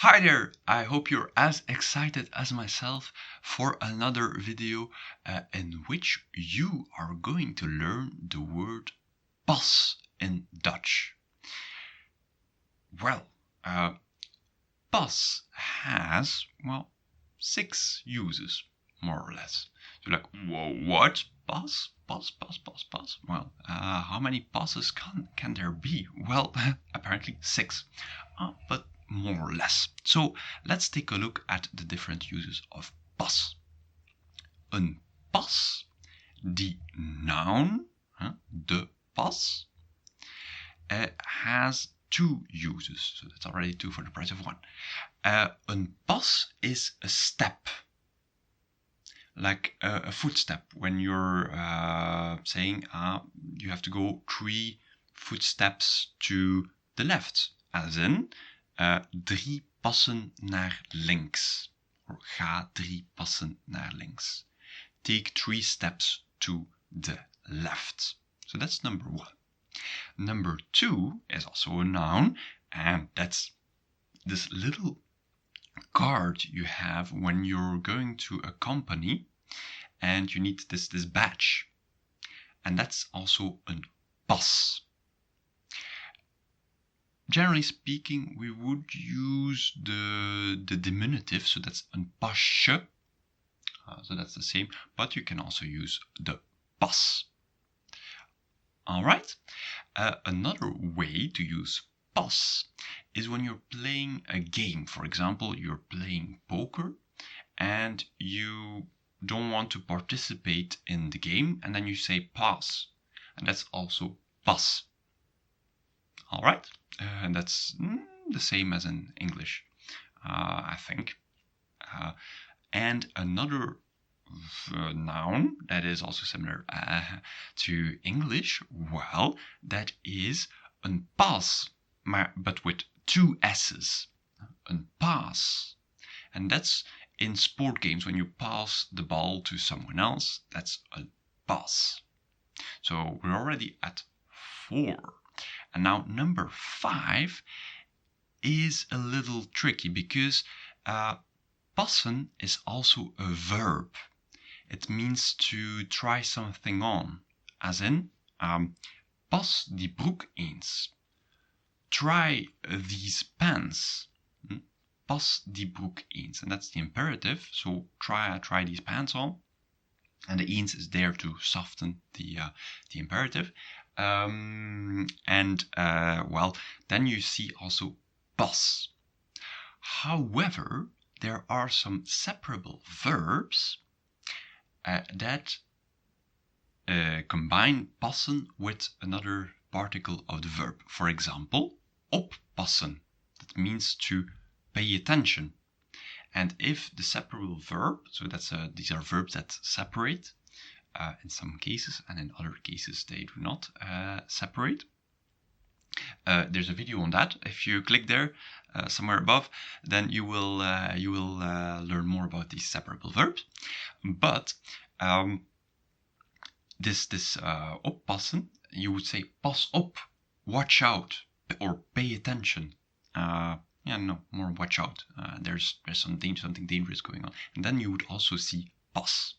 Hi there! I hope you're as excited as myself for another video in which you are going to learn the word pas in Dutch. Well, pas has, 6 uses, more or less. So like, whoa, what? Pas? Pas? Well, how many passes can there be? Well, apparently 6, but more or less. So let's take a look at the different uses of pas. Een pas, die noun, de pas, has 2 uses. So that's already 2 for the price of 1. Een pas is a step, like a footstep. When you're saying you have to go 3 footsteps to the left, as in 3 passen naar links, or ga 3 passen naar links. Take 3 steps to the left. So that's number 1. Number 2 is also a noun, and that's this little card you have when you're going to a company and you need this badge, and that's also a pas. Generally speaking, we would use the diminutive, so that's een pasje, so that's the same, but you can also use the pas. Alright, another way to use pas is when you're playing a game. For example, you're playing poker and you don't want to participate in the game, and then you say pass, and that's also pas. Alright, and that's the same as in English, I think. And another noun that is also similar to English, well, that is een pas, but with 2 S's. Een pass. And that's in sport games, when you pass the ball to someone else, that's a pass. So we're already at 4. And now number 5 is a little tricky, because passen is also a verb. It means to try something on, as in, pas die broek eens. Try these pants. Pas die broek eens. And that's the imperative, so try these pants on. And the eens is there to soften the imperative. Well, then you see also pas. However, there are some separable verbs that combine passen with another particle of the verb. For example, oppassen. That means to pay attention. And if the separable verb, so these are verbs that separate in some cases, and in other cases they do not separate. There's a video on that. If you click there somewhere above, then you will learn more about these separable verbs. But this oppassen, you would say pas op, watch out, or pay attention. More watch out. There's something dangerous going on. And then you would also see pas.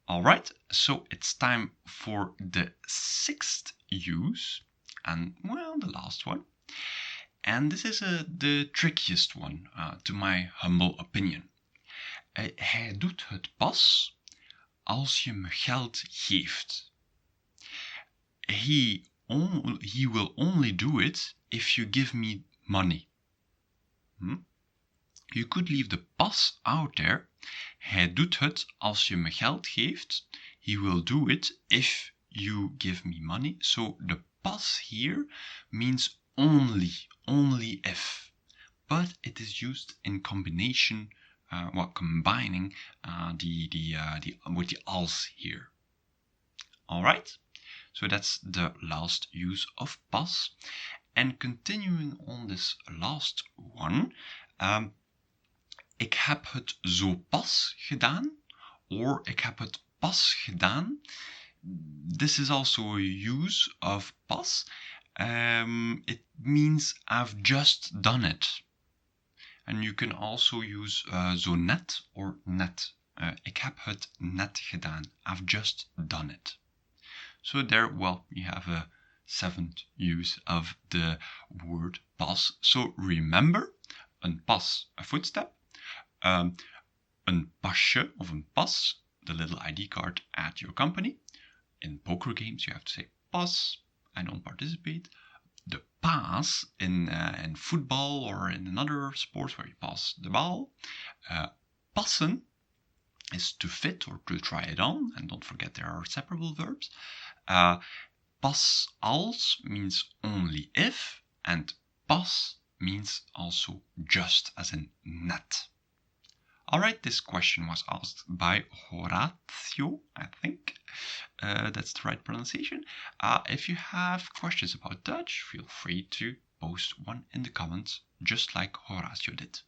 Alright, so it's time for the 6th use, and the last one. And this is the trickiest one, to my humble opinion. Hij doet het pas als je me geld geeft. He will only do it if you give me money. You could leave the pas out there. Hij doet het als je me geld geeft. He will do it if you give me money. So the pas here means only if. But it is used in combination, combining with the als here. Alright? So that's the last use of pas. And continuing on this last one, ik heb het zo pas gedaan, or ik heb het pas gedaan. This is also a use of pas. It means I've just done it. And you can also use zo net or net. Ik heb het net gedaan. I've just done it. So there, well, you have a seventh use of the word pas. So remember, een pas, a footstep. Een pasje of een pas, the little ID card at your company. In poker games, you have to say pas. I don't participate. The pass in football or in another sports where you pass the ball. Passen is to fit or to try it on. And don't forget there are separable verbs. Pas als means only if. And pas means also just, as in net. Alright, this question was asked by Horatio, I think. That's the right pronunciation. If you have questions about Dutch, feel free to post one in the comments, just like Horatio did.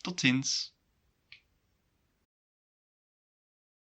Tot ziens!